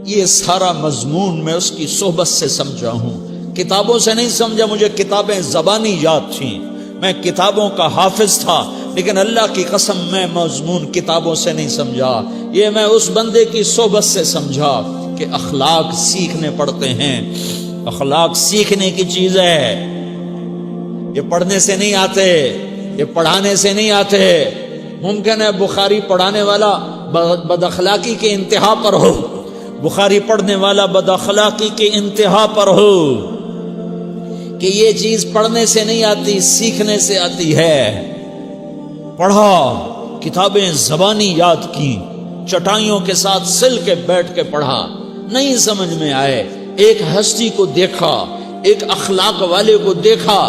یہ سارا مضمون میں اس کی صحبت سے سمجھا ہوں، کتابوں سے نہیں سمجھا۔ مجھے کتابیں زبانی یاد تھیں، میں کتابوں کا حافظ تھا، لیکن اللہ کی قسم میں مضمون کتابوں سے نہیں سمجھا، یہ میں اس بندے کی صحبت سے سمجھا کہ اخلاق سیکھنے پڑتے ہیں۔ اخلاق سیکھنے کی چیز ہے، یہ پڑھنے سے نہیں آتے، یہ پڑھانے سے نہیں آتے۔ ممکن ہے بخاری پڑھانے والا بد اخلاقی کے انتہا پر ہو، بخاری پڑھنے والا بد اخلاقی کے انتہا پر ہو، کہ یہ چیز پڑھنے سے نہیں آتی، سیکھنے سے آتی ہے۔ پڑھا، کتابیں زبانی یاد کی، چٹائیوں کے ساتھ سل کے بیٹھ کے پڑھا، نہیں سمجھ میں آئے، ایک ہستی کو دیکھا، ایک اخلاق والے کو دیکھا،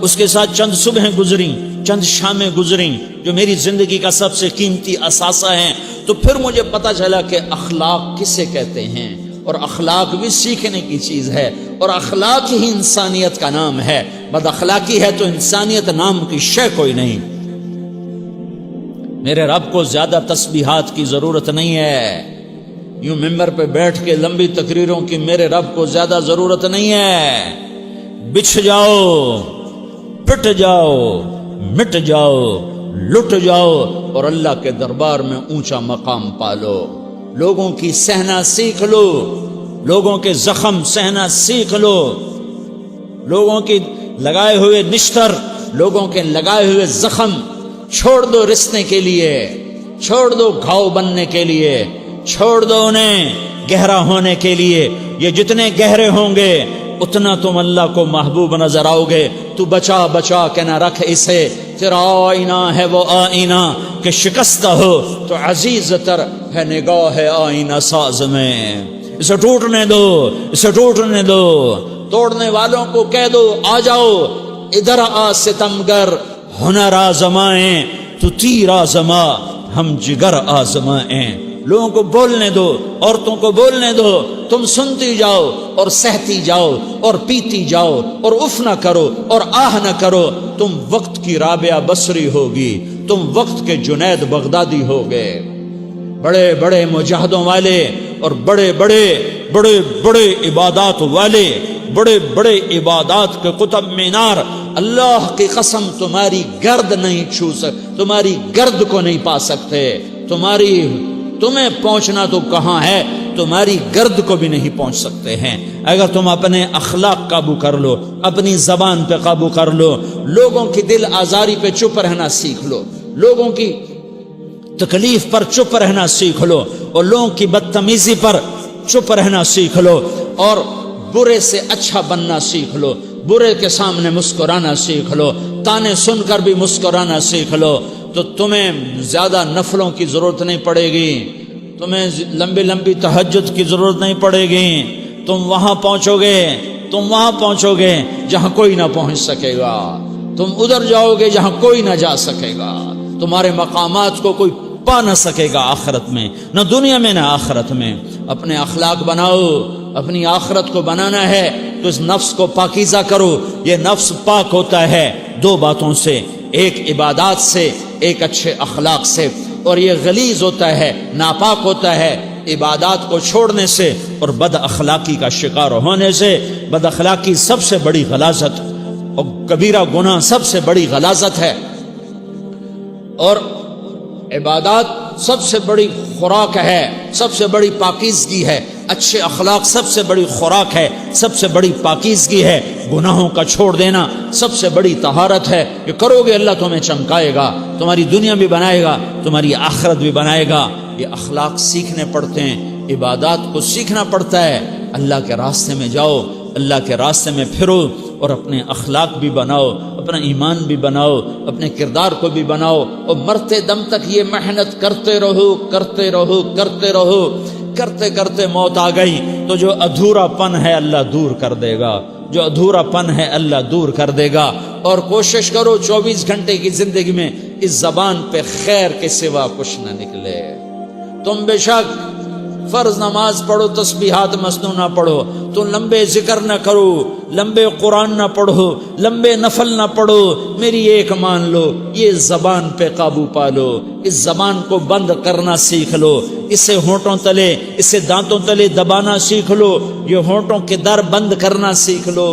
اس کے ساتھ چند صبحیں گزریں، چند شامیں گزریں جو میری زندگی کا سب سے قیمتی اثاثہ ہیں، تو پھر مجھے پتا چلا کہ اخلاق کسے کہتے ہیں، اور اخلاق بھی سیکھنے کی چیز ہے، اور اخلاق ہی انسانیت کا نام ہے۔ بد اخلاقی ہے تو انسانیت نام کی شے کوئی نہیں۔ میرے رب کو زیادہ تسبیحات کی ضرورت نہیں ہے، یوں ممبر پہ بیٹھ کے لمبی تقریروں کی میرے رب کو زیادہ ضرورت نہیں ہے۔ بچھ جاؤ، پٹ جاؤ، مٹ جاؤ، لٹ جاؤ، اور اللہ کے دربار میں اونچا مقام پالو۔ لوگوں کی سہنا سیکھ لو، لوگوں کے زخم سہنا سیکھ لو، لوگوں کی لگائے ہوئے نشتر، لوگوں کے لگائے ہوئے زخم چھوڑ دو رسنے کے لیے، چھوڑ دو گھاؤ بننے کے لیے، چھوڑ دو انہیں گہرا ہونے کے لیے۔ یہ جتنے گہرے ہوں گے اتنا تم اللہ کو محبوب نظر آؤ گے۔ تو بچا بچا کے نہ رکھ اسے، تیرا آئینہ ہے وہ آئینہ کہ شکستہ ہو تو عزیز تر ہے نگاہ آئینہ ساز میں۔ اسے ٹوٹنے دو، اسے ٹوٹنے دو، توڑنے والوں کو کہہ دو آ جاؤ ادھر آ ستمگر، ہنر آزمائیں تو تیر آزما، ہم جگر آزمائیں۔ لوگوں کو بولنے دو، عورتوں کو بولنے دو، تم سنتی جاؤ اور سہتی جاؤ اور پیتی جاؤ اور اف نہ کرو اور آہ نہ کرو۔ تم وقت کی رابعہ بصری ہوگی، تم وقت کے جنید بغدادی ہوگے۔ بڑے بڑے مجاہدوں والے اور بڑے بڑے بڑے بڑے عبادات والے، بڑے بڑے عبادات کے قطب مینار، اللہ کی قسم تمہاری گرد نہیں چھو سکتے، تمہاری گرد کو نہیں پا سکتے۔ تمہیں پہنچنا تو کہاں ہے، تمہاری گرد کو بھی نہیں پہنچ سکتے ہیں۔ اگر تم اپنے اخلاق قابو کر لو، اپنی زبان پہ قابو کر لو، لوگوں کی دل آزاری پہ چپ رہنا سیکھ لو، لوگوں کی تکلیف پر چپ رہنا سیکھ لو، اور لوگوں کی بدتمیزی پر چپ رہنا سیکھ لو، اور برے سے اچھا بننا سیکھ لو، برے کے سامنے مسکرانا سیکھ لو، تانے سن کر بھی مسکرانا سیکھ لو، تو تمہیں زیادہ نفلوں کی ضرورت نہیں پڑے گی، تمہیں لمبی لمبی تہجد کی ضرورت نہیں پڑے گی۔ تم وہاں پہنچو گے جہاں کوئی نہ پہنچ سکے گا، تم ادھر جاؤ گے جہاں کوئی نہ جا سکے گا، تمہارے مقامات کو کوئی پا نہ سکے گا آخرت میں، نہ دنیا میں نہ آخرت میں۔ اپنے اخلاق بناؤ، اپنی آخرت کو بنانا ہے تو اس نفس کو پاکیزہ کرو۔ یہ نفس پاک ہوتا ہے دو باتوں سے، ایک عبادات سے، ایک اچھے اخلاق سے، اور یہ غلیظ ہوتا ہے، ناپاک ہوتا ہے عبادات کو چھوڑنے سے اور بد اخلاقی کا شکار ہونے سے۔ بد اخلاقی سب سے بڑی غلاظت اور کبیرہ گناہ سب سے بڑی غلاظت ہے، اور عبادات سب سے بڑی خوراک ہے، سب سے بڑی پاکیزگی ہے۔ اچھے اخلاق سب سے بڑی خوراک ہے، سب سے بڑی پاکیزگی ہے۔ گناہوں کا چھوڑ دینا سب سے بڑی طہارت ہے۔ یہ کرو گے اللہ تمہیں چمکائے گا، تمہاری دنیا بھی بنائے گا، تمہاری آخرت بھی بنائے گا۔ یہ اخلاق سیکھنے پڑتے ہیں، عبادات کو سیکھنا پڑتا ہے۔ اللہ کے راستے میں جاؤ، اللہ کے راستے میں پھرو، اور اپنے اخلاق بھی بناؤ، اپنا ایمان بھی بناؤ، اپنے کردار کو بھی بناؤ، اور مرتے دم تک یہ محنت کرتے رہو، کرتے رہو، کرتے رہو۔ کرتے کرتے موت آ گئی تو جو ادھورا پن ہے اللہ دور کر دے گا، جو ادھورا پن ہے اللہ دور کر دے گا۔ اور کوشش کرو 24 گھنٹے کی زندگی میں اس زبان پہ خیر کے سوا کچھ نہ نکلے۔ تم بے شک فرض نماز پڑھو، تسبیحات مسنونہ پڑھو، تم لمبے ذکر نہ کرو، لمبے قرآن نہ پڑھو، لمبے نفل نہ پڑھو، میری ایک مان لو، یہ زبان پہ قابو پا لو، اس زبان کو بند کرنا سیکھ لو، اسے ہونٹوں تلے، اسے دانتوں تلے دبانا سیکھ لو، یہ ہونٹوں کے در بند کرنا سیکھ لو۔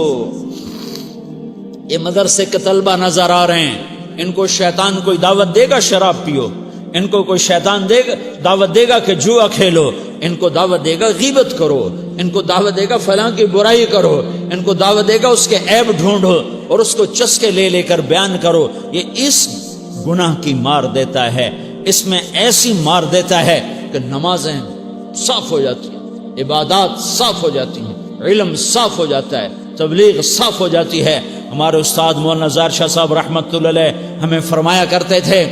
یہ مدرسے کے طلبہ نظر آ رہے ہیں، ان کو شیطان کوئی دعوت دے گا شراب پیو، ان کو کوئی شیطان دعوت دے گا کہ جوا کھیلو، ان کو دعوت دے گا غیبت کرو، ان کو دعوت دے گا فلاں کی برائی کرو، ان کو دعوت دے گا اس کے عیب ڈھونڈو اور اس کو چسکے لے لے کر بیان کرو۔ یہ اس گناہ کی مار دیتا ہے، اس میں ایسی مار دیتا ہے کہ نمازیں صاف ہو جاتی ہیں، عبادات صاف ہو جاتی ہیں، علم صاف ہو جاتا ہے، تبلیغ صاف ہو جاتی ہے۔ ہمارے استاد مولانا زار شاہ صاحب رحمۃ اللہ علیہ ہمیں فرمایا کرتے تھے،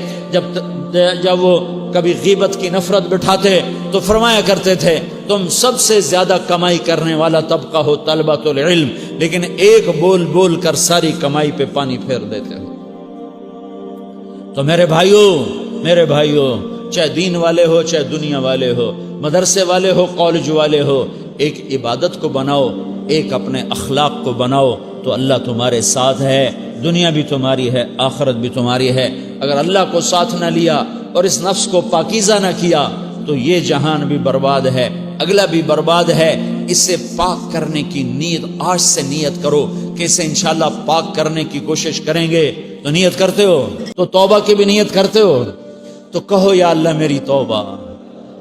جب وہ کبھی غیبت کی نفرت بٹھاتے تو فرمایا کرتے تھے تم سب سے زیادہ کمائی کرنے والا طبقہ ہو طلبۃ العلم، لیکن ایک بول بول کر ساری کمائی پہ پانی پھیر دیتے ہو۔ تو میرے بھائیوں چاہے دین والے ہو چاہے دنیا والے ہو، مدرسے والے ہو کالج والے ہو، ایک عبادت کو بناؤ، ایک اپنے اخلاق کو بناؤ تو اللہ تمہارے ساتھ ہے، دنیا بھی تمہاری ہے، آخرت بھی تمہاری ہے۔ اگر اللہ کو ساتھ نہ لیا اور اس نفس کو پاکیزہ نہ کیا تو یہ جہان بھی برباد ہے، اگلا بھی برباد ہے۔ اسے پاک کرنے کی نیت آج سے نیت کرو کہ اسے انشاءاللہ پاک کرنے کی کوشش کریں گے۔ تو نیت کرتے ہو تو توبہ کی بھی نیت کرتے ہو، تو کہو یا اللہ میری توبہ،